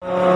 Ooh.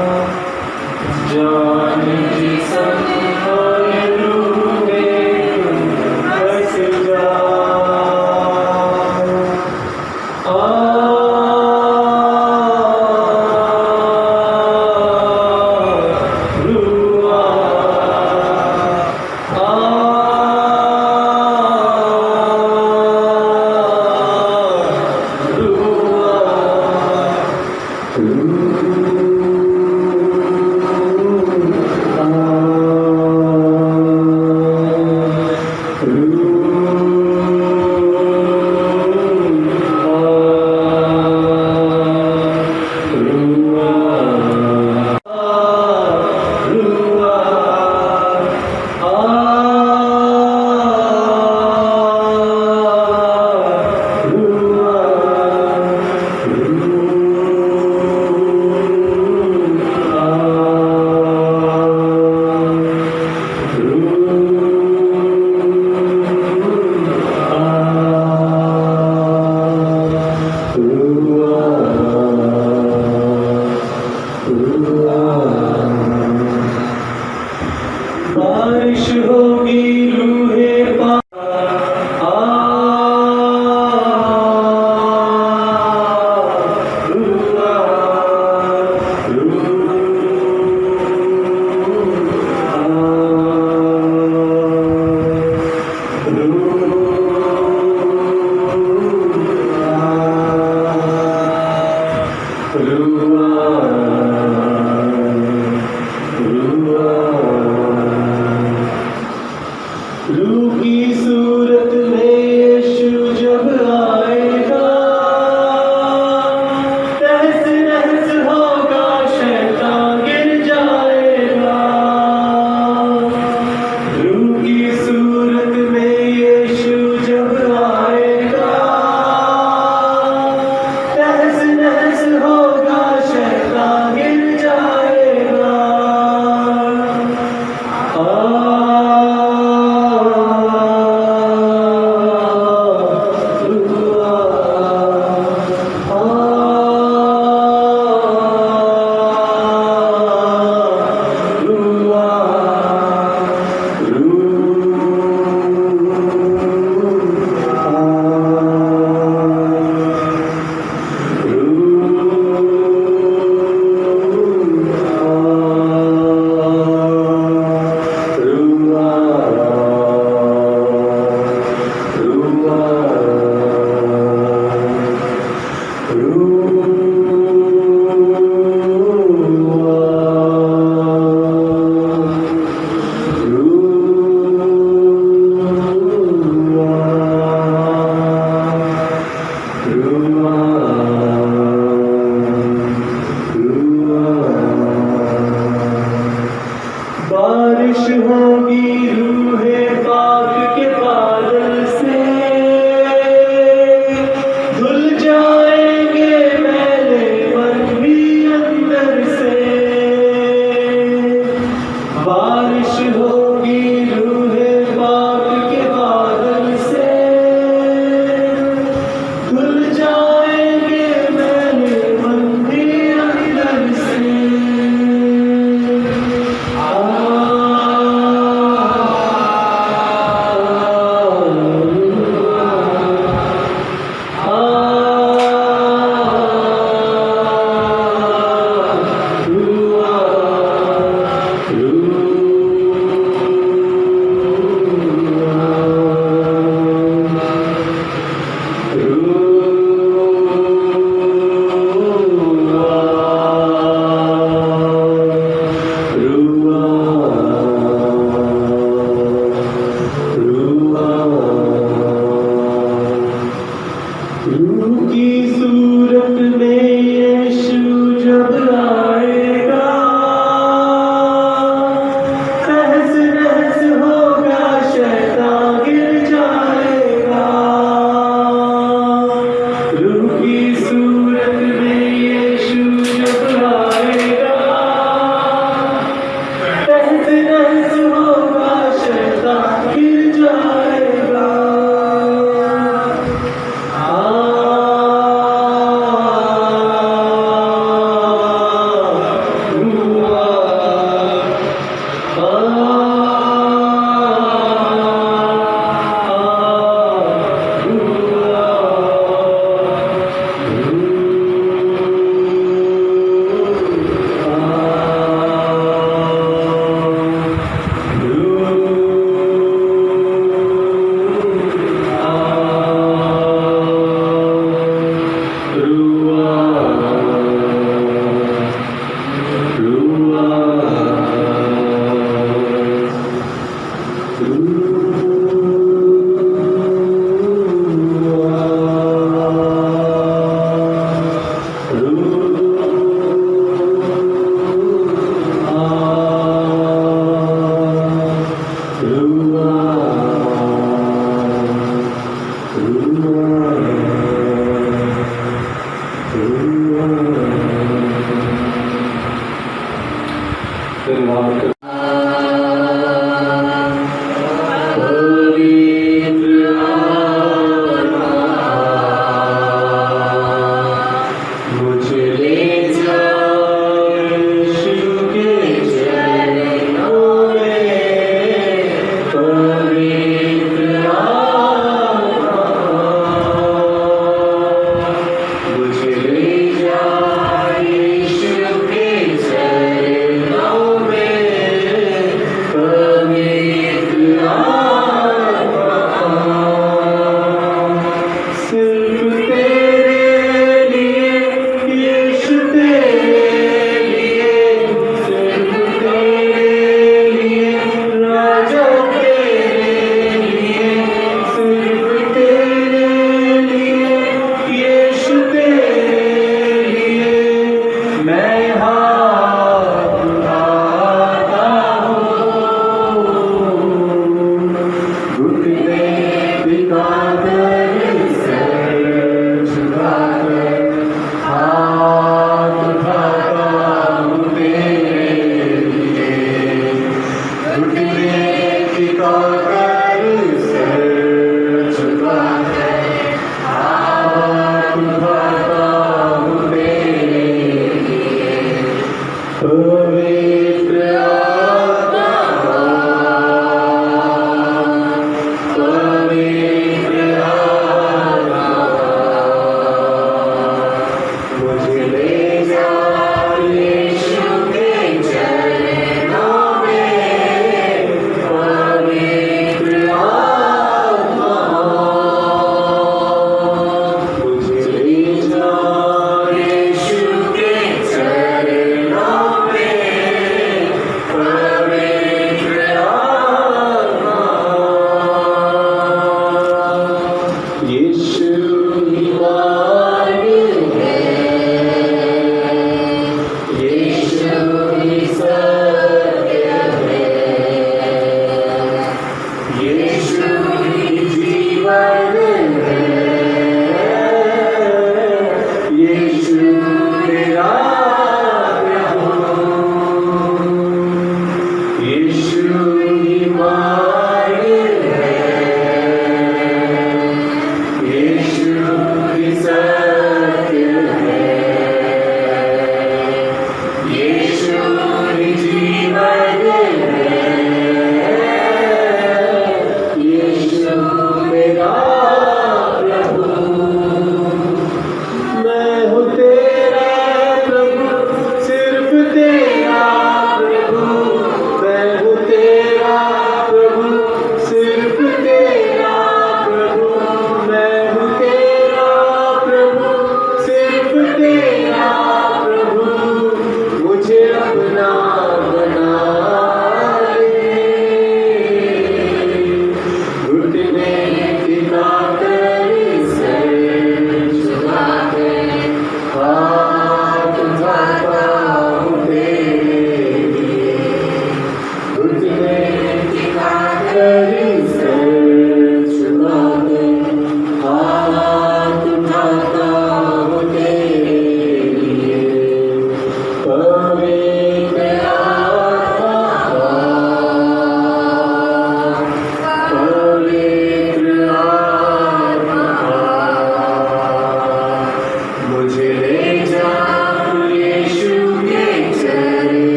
Amen.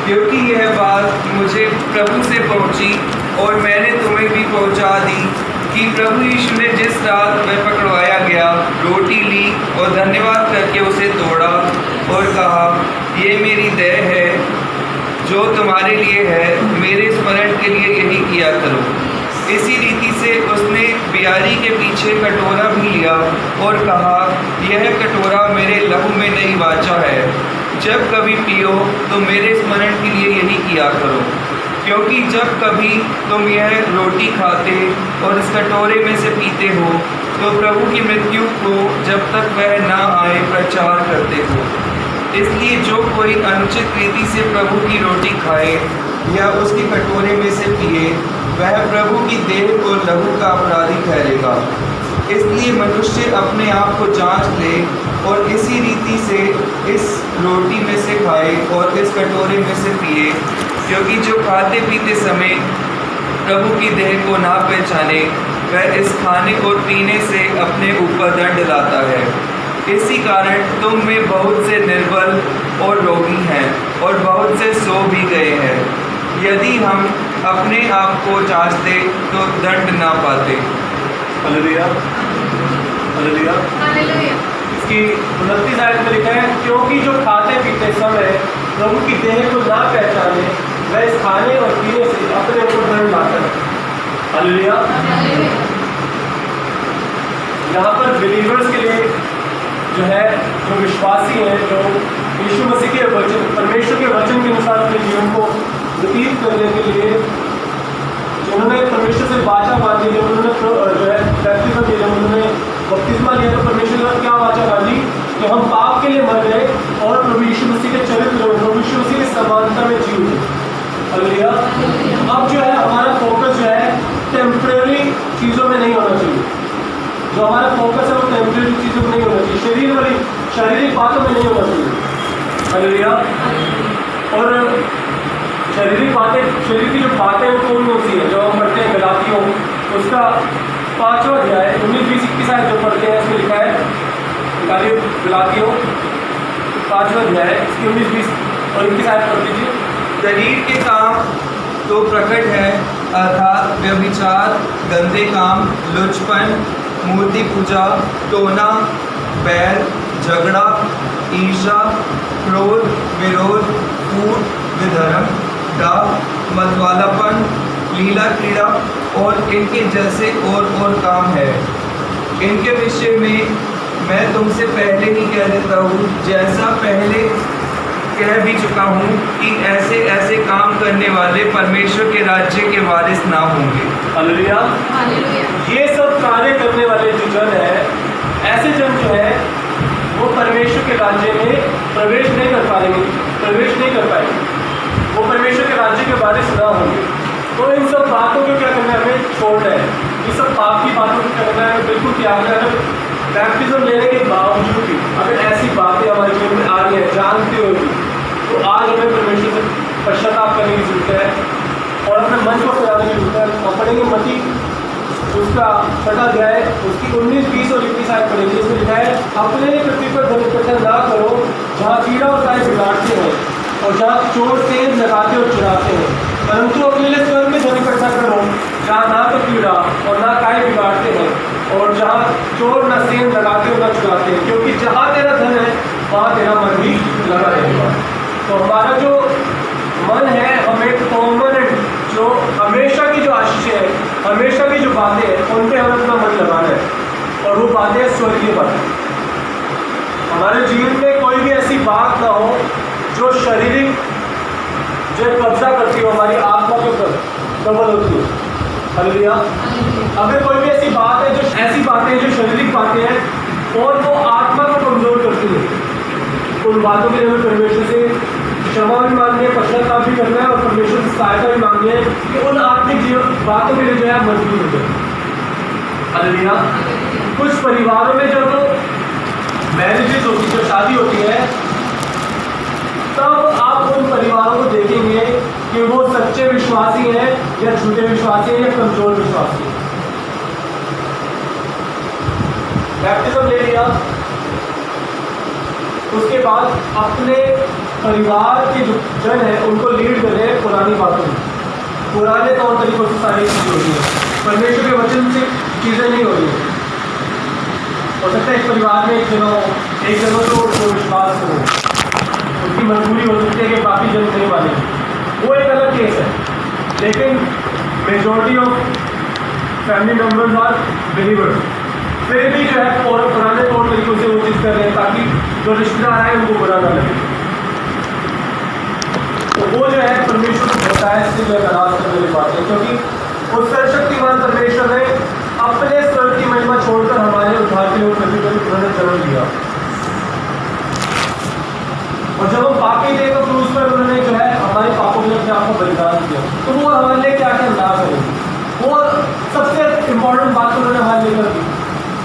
क्योंकि यह बात मुझे प्रभु से पहुंची और मैंने तुम्हें भी पहुंचा दी कि प्रभु यीशु ने जिस रात वह पकड़वाया गया रोटी ली और धन्यवाद करके उसे तोड़ा और कहा, ये मेरी देह है जो तुम्हारे लिए है, मेरे स्मरण के लिए यही किया करो। इसी रीति से उसने बियारी के पीछे कटोरा भी लिया और कहा, यह कटोरा मेरे लहू में नई वाचा है, जब कभी पियो तो मेरे स्मरण के लिए यही किया करो। क्योंकि जब कभी तुम यह रोटी खाते और इस कटोरे में से पीते हो तो प्रभु की मृत्यु को जब तक वह ना आए प्रचार करते हो। इसलिए जो कोई अनुचित रीति से प्रभु की रोटी खाए या उसके कटोरे में से पिए वह प्रभु की देह और लहू का अपराधी ठहरेगा। इसलिए मनुष्य अपने आप को जांच ले और इसी रीति से इस रोटी में से खाए और इस कटोरे में से पिए, क्योंकि जो खाते पीते समय प्रभु की देह को ना पहचाने वह इस खाने और पीने से अपने ऊपर दंड लाता है। इसी कारण तुम में बहुत से निर्बल और रोगी हैं और बहुत से सो भी गए हैं। यदि हम अपने आप को जांचते तो दंड ना पाते। Hallelujah, hallelujah. इसकी 29 आयत में लिखा है, क्योंकि जो खाते पीते समय प्रभु की देह को ना पहचाने वह इस खाने और पीने से अपने ऊपर दंड लाता है। हालेलुया। यहाँ पर बिलीवर्स के लिए जो है, जो विश्वासी हैं, जो यीशु मसीह के वचन, परमेश्वर के वचन के अनुसार अपने जीवन को व्यतीत करने के लिए जिन्होंने परमेश्वर से वाचा बांधी, जब उन्होंने जो है बैप्टिज्म लिया, जब उन्होंने बपतिस्मा लिया तो परमेश्वर ने क्या वाचा बांधी कि हम पाप के लिए मर गए और प्रभु यीशु मसीह के चरित्र में, प्रभु यीशु मसीह की समानता में जी उठे। हालेलुया। अब जो है हमारा फोकस जो है टेम्परेरी चीज़ों में नहीं होना चाहिए। जो हमारा फोकस है वो टेम्परेरी चीज़ों में नहीं होना चाहिए, शरीर वाली शारीरिक बातों में नहीं होना चाहिए। हालेलुया। और शारीरिक बातें, शरीर की जो बातें हैं कौन कौन सी है जो हम पढ़ते हैं गलातियों उसका 5वां अध्याय 19-20-21 जो पढ़ते हैं इसमें लिखा है, गलातियों 5वां अध्याय इसकी 19-20 और 21 पढ़ लीजिए। शरीर के काम तो प्रकट है, अर्थात व्यभिचार, गंदे काम, लुचपन, मूर्ति पूजा, टोना, बैर, झगड़ा, ईर्ष्या, क्रोध, विरोध, कूट, विधर्म, डाह, मतवालापन, लीला क्रीड़ा और इनके जैसे और काम है। इनके विषय में मैं तुमसे पहले ही कह देता हूँ, जैसा पहले कह भी चुका हूँ कि ऐसे ऐसे काम करने वाले परमेश्वर के राज्य के वारिस ना होंगे। हालेलुया। ये सब कार्य करने वाले जो जन है, ऐसे जन जो है वो परमेश्वर के राज्य में प्रवेश नहीं कर पाएंगे, वो परमेश्वर के राज्य के वारिस ना होंगे। तो इन सब बातों को क्या करना है, हमें छोड़ना है। ये सब पाप की बातों को क्या करना है, बिल्कुल त्यागना है। बैप्टिज्म लेने के बावजूद भी अगर ऐसी बातें हमारे जीवन में आ रही है जानते हुए भी, तो आज हमें परमेश्वर से पश्चाताप करने की जरूरत है और अपने मन को फैलाने की जरूरत है। और पढ़ेंगे मती उसका 6 अध्याय उसकी 19, 20 और 21 आयत पढ़ेंगे। इसमें लिखा है, अपने पृथ्वी पर धन इकट्ठा ना करो जहाँ कीड़ा और काई बिगाड़ते हैं और जहाँ चोर तेज लगाते और चुराते हैं, परंतु अपने लिए स्वर्ग में धन इकट्ठा करो जहाँ ना तो कीड़ा और ना काई बिगाड़ते हैं और जहाँ चोर न सेंध लगाते और न चुराते हैं, क्योंकि जहाँ तेरा धन है वहाँ तेरा मन भी लगा रहेगा। तो हमारा जो मन है हमें परमानेंट जो हमेशा की जो आशीष है, हमेशा की जो बातें हैं उन पे हमें अपना मन लगाना है और वो बातें स्वर्गीय बातें। हमारे जीवन में कोई भी ऐसी बात ना हो जो शारीरिक जो कब्जा करती हो हमारी आत्मा के ऊपर डबल होती है। हालेलुया। अगर कोई भी ऐसी बात है जो ऐसी बातें जो शारीरिक बातें हैं और वो आत्मा को कमजोर करती है, उन बातों के लिए हमें परमेश्वर से क्षमा भी मांगनी है, पश्चाताप भी करना है और परमेश्वर से सहायता भी मांगनी है कि उन आत्मिक जीवन बातों के लिए जो है मजबूत हो जाए। हालेलुया। कुछ परिवारों में जब मैरिजेस होती है, जब शादी होती है, तब आप उन परिवारों को देखेंगे कि वो सच्चे विश्वासी हैं या झूठे विश्वासी हैं या कमजोर विश्वासी हैं। बैप्टिज्म ले लिया, उसके बाद अपने परिवार के जो जन है उनको लीड करें पुरानी बातों में। पुराने तौर तरीकों से सारी चीज़ें होती है, परमेश्वर के वचन से चीज़ें नहीं हो रही है। हो सकता है इस परिवार में एक जनों तो विश्वास करो, उसकी मजबूरी हो सकती है कि बाकी जन नहीं माने, वो एक अलग केस है। लेकिन majority of family members are believers, फिर भी जो है पुराने तौर तरीकों से वो चीज़ कर रहे हैं ताकि जो रिश्तेदार आए उनको बुरा ना लगे। तो वो जो है परमेश्वर को बताया इससे जो है नाराज करने वाली बात है, क्योंकि उस सर्वशक्तिमान परमेश्वर ने अपने स्वर्ग की महिमा छोड़कर हमारे उद्धार के लिए पृथ्वी पर उन्होंने जन्म लिया। और जब हम पापी थे तो क्रूस पर उन्होंने जो है हमारे पापों के लिए अपने आप को बलिदान किया, तो वो हमारे लिए क्या क्या ना करेंगे। वो सबसे इम्पोर्टेंट बात उन्होंने हमारे लिए कर दी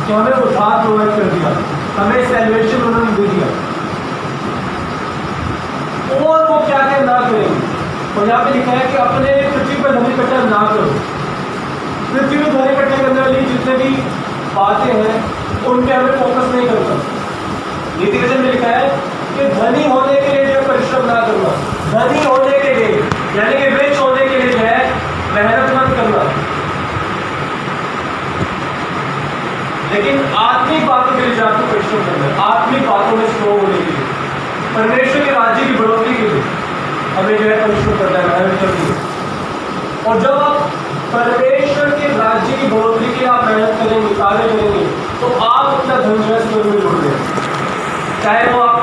कि हमें उद्धार प्रोवाइड कर दिया, हमें सैल्वेशन उन्होंने दे दिया। और वो क्या क्या ना करेंगे। और यहाँ पे लिखा है कि अपने पृथ्वी पर धन इकट्ठा ना करो। पृथ्वी में धन इकट्ठा करने वाली जितने भी बातें हैं उन पे हमें फोकस नहीं करना। नीति वचन में लिखा है कि धनी होने के लिए जो परिश्रम ना करना, धनी होने के लिए यानी कि रिच होने के लिए जो है मेहनत मत करना, लेकिन आत्मिक बातों के लिए जो आपको परिश्रम करना है, आत्मिक बातों में स्ट्रोंग होने के लिए, परमेश्वर के राज्य की बढ़ोतरी के लिए हमें जो है परिश्रम करना है, मेहनत करनी है। और जब आप परमेश्वर के राज्य की बढ़ोतरी के लिए आप मेहनत करेंगे, कार्य करेंगे, तो आप अपना धन जो है स्वर्ग में जोड़ देंगे। चाहे वो आप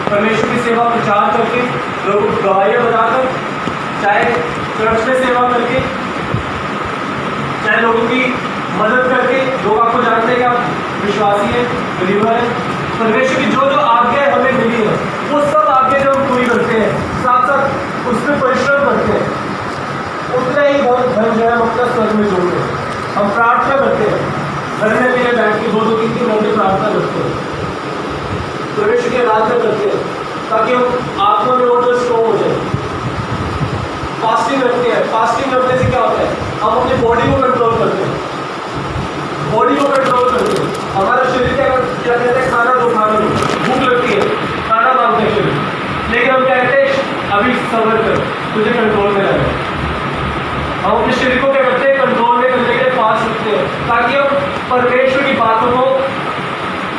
परमेश्वर की सेवा प्रचार करके, लोगों को गवाहियाँ बनाकर, चाहे चर्च में सेवा करके, चाहे लोगों की मदद करके, लोग आपको जानते हैं कि आप विश्वासी हैं, बिलीवर हैं। परमेश्वर की जो जो आज्ञाएं हमें मिली है वो सब आज्ञाएं जो हम पूरी करते हैं, साथ साथ उसमें परिश्रम करते हैं, उतना ही धन जो है हम अपना स्वर्ग में जोड़ते हैं। हम प्रार्थना करते हैं, घर में मेरे बैठ के 2-2, 3-3 घंटे प्रार्थना करते हैं, परमेश्वर की आराधना करते हैं ताकि हम आत्मा में और स्ट्रॉन्ग हो जाए। फास्टिंग रखते हैं, फास्टिंग करने से क्या होता है, हम अपनी बॉडी को कंट्रोल करते हैं, बॉडी को कंट्रोल करते हैं। हमारा शरीर क्या कहते हैं, खाना दो, खाना दो, भूख लगती है, खाना मांगते हैं शरीर, लेकिन हम कहते हैं अभी सब्र कर, तुझे कंट्रोल में रहना है। हम अपने शरीर को क्या करते हैं, कंट्रोल में करने के लिए फास्ट रखते हैं ताकि हम परमेश्वर की बातों को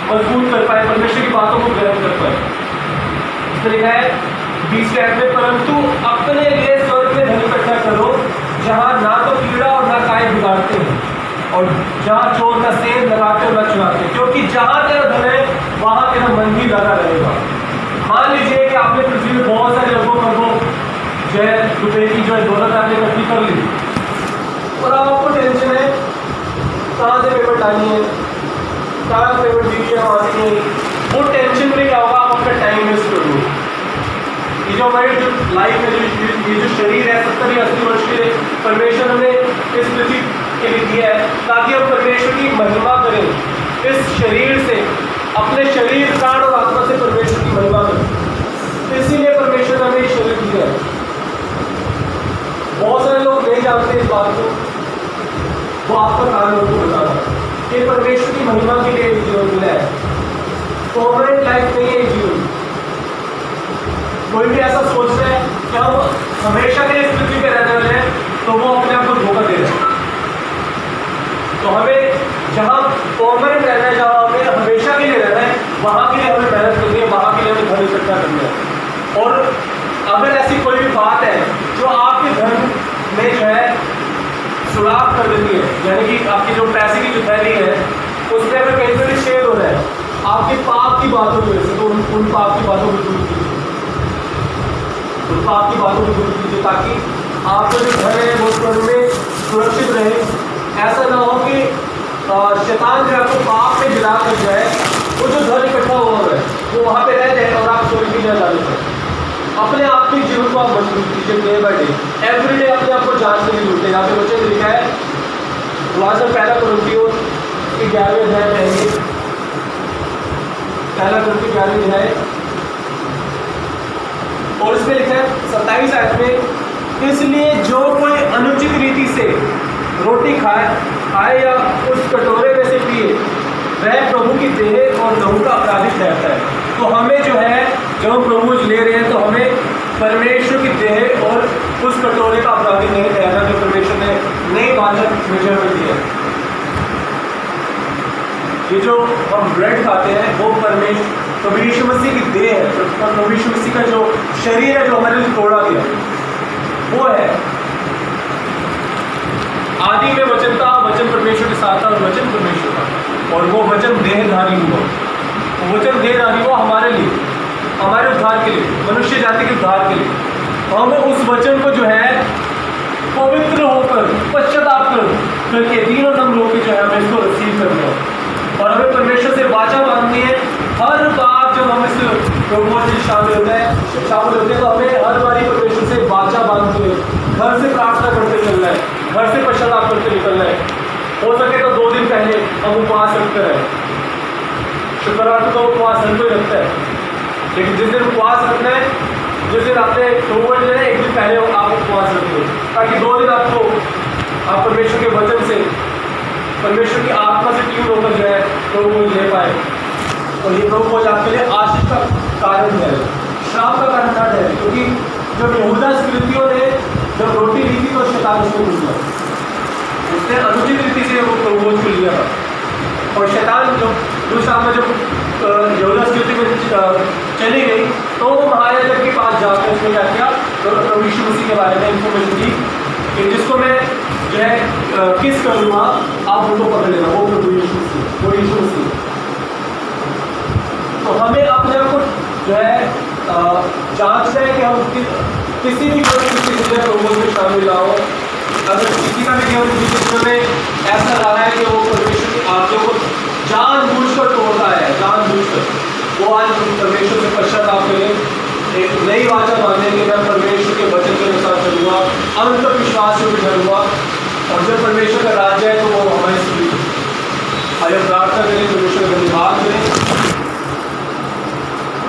मजबूत कर पाए, परमेश्वर की बातों को ग्रहण कर पाए। इसमें लिखा है 20 में, परंतु अपने लिए स्वर्ग में धन इकट्ठा करो जहाँ ना तो कीड़ा और ना काई बिगाड़ते हैं और जहाँ चोर का सेंध लगाते और न चुराते, क्योंकि जहाँ तेरा धन है वहाँ तेरा मन भी लगा रहेगा। मान लीजिए कि आपने पृथ्वी में बहुत सारे लोगों को जो है रुपये की जो है दौलत आपने इकट्ठी कर ली और आपको टेंशन है कहाँ से पेमेंट आनी है, कहाँ से पेमेंट दी है, वहाँ से नहीं। वो टेंशन में क्या होगा, आप अपना टाइम वेस्ट करोगे। ये जो हमारी जो लाइफ है, ये जो शरीर है 70 या 80 वर्ष के लिए परमेश्वर ने इस पृथ्वी के लिए दिया है ताकि हम परमेश्वर की महिमा करें, इस शरीर से, अपने शरीर, प्राण और आत्मा से परमेश्वर की महिमा करें। इसीलिए परमेश्वर ने हमें ये शरीर दिया है। बहुत सारे लोग नहीं जानते इस बात को, वो आपका काम है उनको बताना कि परमेश्वर की महिमा के लिए जीवन मिला है। परमानेंट लाइफ नहीं है जीवन। कोई भी ऐसा सोच रहा है कि हम हमेशा के लिए इस पृथ्वी पे रहने वाले हैं, तो वो अपने आप को धोखा दे रहे हैं। तो हमें जहाँ परमानेंट रहना है, जहाँ हमें हमेशा के लिए रहना है, वहाँ के लिए हमें मेहनत करनी है, वहाँ के लिए हमें धन इकट्ठा करना है। और अगर ऐसी कोई भी बात है जो आपके धन में जो है सुराख कर देती है, यानी कि आपकी जो पैसे की जो थैली है उसमें अगर कहीं पर भी छेद हो रहा है आपके पाप की बातों की वजह से, तो उन पाप की बातों को दूर कीजिए, उन पाप की बातों को दूर कीजिए, ताकि आपका जो धन है वो स्वर्ग में सुरक्षित रहे। ऐसा ना हो कि शैतान जो आपको पाप में गिरा कर जाए, वो जो धन इकट्ठा हुआ है वो वहाँ पे रह जाए और आप स्वर्ग की जाए जाने पाए। अपने आप के जीवन को आप मजबूत कीजिए, day by day, every day अपने आप को जांचने की जरूरत है। यहाँ पे बच्चे लिखा है वहाँ से पहला कुरिन्थियों की 11वें अध्याय पढ़ेंगे, पहला कुरिन्थियों 11वें अध्याय, और इसमें लिखा है 27 आयत में, इसलिए जो कोई अनुचित रीति से रोटी खाए या उस कटोरे में से पिए, वह प्रभु की देह और लहू का अपराधी ठहरता है। तो हमें जो है, जब हम प्रभु ले रहे हैं तो हमें परमेश्वर की देह और उस कटोरे का अपराधी नहीं ठहरना जो परमेश्वर ने नई वाचक विजय में दिया है। ये जो हम ब्रेड खाते हैं वो प्रभु यीशु मसीह की देह है, प्रभु यीशु मसीह का जो शरीर है जो हमारे लिए तोड़ा गया वो है। आदि में वचन था, वचन परमेश्वर के साथ था और वचन परमेश्वर था, और वो वचन देहधारी हुआ। वचन देहधारी हुआ हमारे लिए, हमारे उद्धार के लिए, मनुष्य जाति के उद्धार के लिए। हम उस वचन को जो है पवित्र होकर पश्चाताप करके तीनों नम्र होकर जो है हमें इसको रिसीव करना है, और हमें परमेश्वर से वाचा बांधनी है। हर बार जब हम इस प्रभु में शामिल होते हैं तो हमें हर बारी परमेश्वर से वाचा बांधते हुए घर से प्रार्थना करते चलना है, घर से पश्चाताप करते निकलना है। हो सके तो 2 दिन पहले हम उपवास रखते रहें। शुक्रवार को उपवास हर कोई रखता है, लेकिन जिस दिन उपवास रखना है, जिस दिन आपने प्रभु जो है 1 दिन पहले आप उपवास रखिए, ताकि 2 दिन आपको आप परमेश्वर के वचन से, परमेश्वर की आत्मा से ट्यून होकर जो है प्रभु को ले पाए, और ये प्रभु को आपके लिए आशीष का कारण है, श्राप का कारण ना ठहरे। क्योंकि जब यहूदा स्कृतियों ने जब रोटी ली थी तो शैतान उसको भूल गया, उसने अनुचित रीति से वो प्रभु को लिया था, और शैतान जब दूसरा में जब यहूदा स्कृति में चली गई तो वो महायाजक के पास जाकर उसने क्या किया, तो प्रभु यीशु मसीह के बारे में इन्फॉर्मेशन दी कि जिसको मैं जो है किस करूँगा आप उनको पकड़ लेना, वो प्रभु यीशु मसीह, वो यीशु मसीह। तो हमें अपने आप को जो है जांचना है कि हम किसी भी परिस्थिति से प्रभु में शामिल ना हो। अगर किसी का भी जीवन किसी में ऐसा रहा है कि वो परमेश्वर की आज्ञा को जानबूझकर तोड़ता है, जानबूझकर, वो आज परमेश्वर से पश्चाताप करें, एक नई वाचा बांधने के मैं परमेश्वर के वचन के अनुसार चलूँगा, अंत तक विश्वास से करूँगा, और जब परमेश्वर का राज्य है तो वो हमारी सुनी। आइए प्रार्थना करें, परमेश्वर का धन्यवाद करें।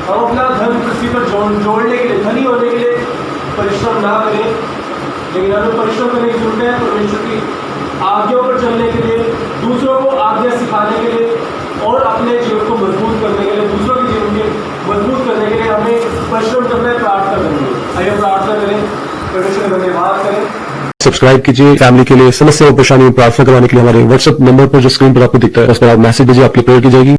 हम अपना धन पृथ्वी पर जोड़ने के लिए, धनी होने के लिए परिश्रम ना करें, लेकिन हमें परिश्रम करने की जरूरत है परमेश्वर की आज्ञाओं पर चलने के लिए, दूसरों को आज्ञा सिखाने के लिए, और अपने जीवन को मजबूत करने के लिए, दूसरों के जीवन को मजबूत करने के लिए हमें परिश्रम करना है, प्रार्थना करनी है। आइए प्रार्थना करें, परमेश्वर का धन्यवाद करें। सब्सक्राइब कीजिए। फैमिली के लिए समस्या और परेशानी में प्रार्थना करवाने के लिए हमारे व्हाट्सएप नंबर पर जो स्क्रीन पर आपको दिखता है उस पर आप मैसेज दीजिए, आपकी प्रेयर की जाएगी।